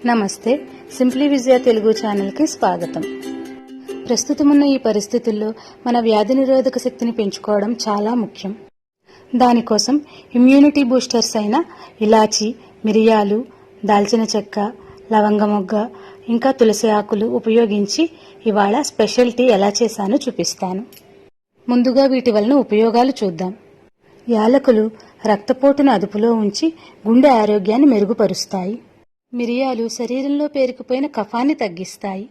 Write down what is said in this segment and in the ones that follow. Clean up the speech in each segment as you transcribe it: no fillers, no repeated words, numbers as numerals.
నమస్తే, సింప్లీ విజయ తెలుగు ఛానల్కి స్వాగతం. ప్రస్తుతమున్న ఈ పరిస్థితుల్లో మన వ్యాధి నిరోధక శక్తిని పెంచుకోవడం చాలా ముఖ్యం. దానికోసం ఇమ్యూనిటీ బూస్టర్స్ అయిన ఇలాచి, మిరియాలు, దాల్చిన చెక్క, లవంగ మొగ్గ, ఇంకా తులసి ఆకులు ఉపయోగించి ఇవాళ స్పెషల్ టీ ఎలా చేశానో చూపిస్తాను. ముందుగా వీటి వలన ఉపయోగాలు చూద్దాం. యాలకులు రక్తపోటును అదుపులో ఉంచి గుండె ఆరోగ్యాన్ని మెరుగుపరుస్తాయి. మిరియాలు శరీరంలో పేరుకుపోయిన కఫాన్ని తగ్గిస్తాయి.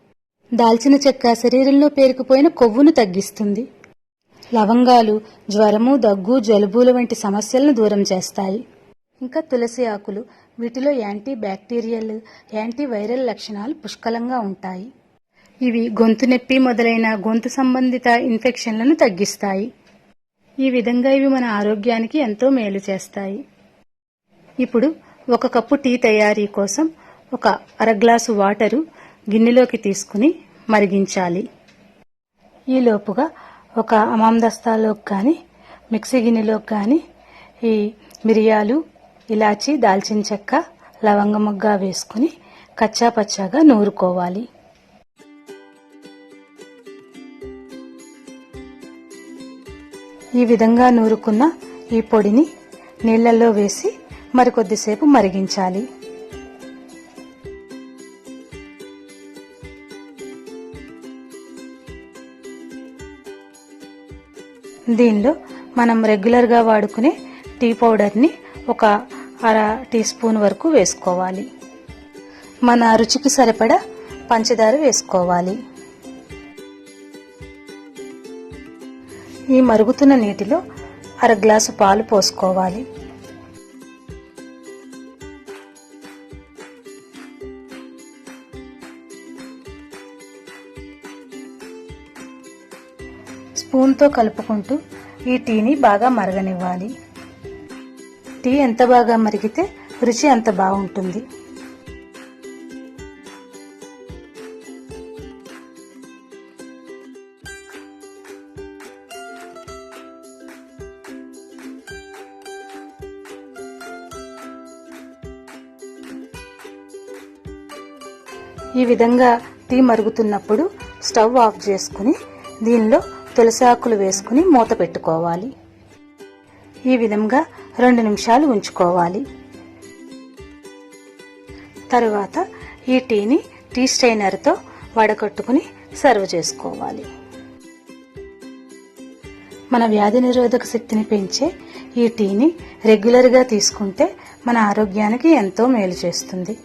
దాల్చిన చెక్క శరీరంలో పేరుకుపోయిన కొవ్వును తగ్గిస్తుంది. లవంగాలు జ్వరము, దగ్గు, జలుబుల వంటి సమస్యలను దూరం చేస్తాయి. ఇంకా తులసి ఆకులు, వీటిలో యాంటీ బ్యాక్టీరియల్, యాంటీ వైరల్ లక్షణాలు పుష్కలంగా ఉంటాయి. ఇవి గొంతు నొప్పి మొదలైన గొంతు సంబంధిత ఇన్ఫెక్షన్లను తగ్గిస్తాయి. ఈ విధంగా ఇవి మన ఆరోగ్యానికి ఎంతో మేలు చేస్తాయి. ఇప్పుడు 1 కప్పు టీ తయారీ కోసం 1 అర గ్లాసు వాటరు గిన్నెలోకి తీసుకుని మరిగించాలి. ఈలోపుగా ఒక అమాందస్తాలోకి కానీ మిక్సీ గిన్నెలోకి కానీ ఈ మిరియాలు, ఇలాచి, దాల్చిన చెక్క, లవంగ మొగ్గ వేసుకుని కచ్చా పచ్చాగా నూరుకోవాలి. ఈ విధంగా నూరుకున్న ఈ పొడిని నీళ్లలో వేసి మరికొద్దిసేపు మరిగించాలి. దీనిలో మనం రెగ్యులర్గా వాడుకునే టీ పౌడర్ని 1 అర టీ స్పూన్ వరకు వేసుకోవాలి. మన రుచికి సరిపడా పంచదార వేసుకోవాలి. ఈ మరుగుతున్న నీటిలో 1 గ్లాసు పాలు పోసుకోవాలి. స్పూన్తో కలుపుకుంటూ ఈ టీని బాగా మరగనివ్వాలి. టీ ఎంత బాగా మరిగితే రుచి అంత బాగుంటుంది. ఈ విధంగా టీ మరుగుతున్నప్పుడు స్టవ్ ఆఫ్ చేసుకుని దీనిలో తులసి ఆకులు వేసుకుని మూత పెట్టుకోవాలి. ఈ విధంగా 2 నిమిషాలు ఉంచుకోవాలి. తరువాత ఈ టీని టీ స్ట్రైనర్తో వడకట్టుకుని సర్వ్ చేసుకోవాలి. మన వ్యాధి నిరోధక శక్తిని పెంచే ఈ టీని రెగ్యులర్గా తీసుకుంటే మన ఆరోగ్యానికి ఎంతో మేలు చేస్తుంది.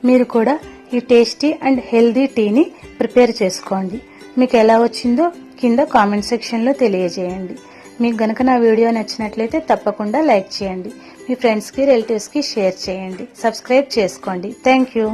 మీరు కూడా ఈ టేస్టీ అండ్ హెల్దీ టీని ప్రిపేర్ చేసుకోండి. మీకు ఎలా వచ్చిందో కింద కామెంట్ సెక్షన్లో తెలియజేయండి. మీకు గనక నా వీడియో నచ్చినట్లయితే తప్పకుండా లైక్ చేయండి. మీ ఫ్రెండ్స్కి, రిలేటివ్స్కి షేర్ చేయండి. సబ్స్క్రైబ్ చేసుకోండి. Thank you.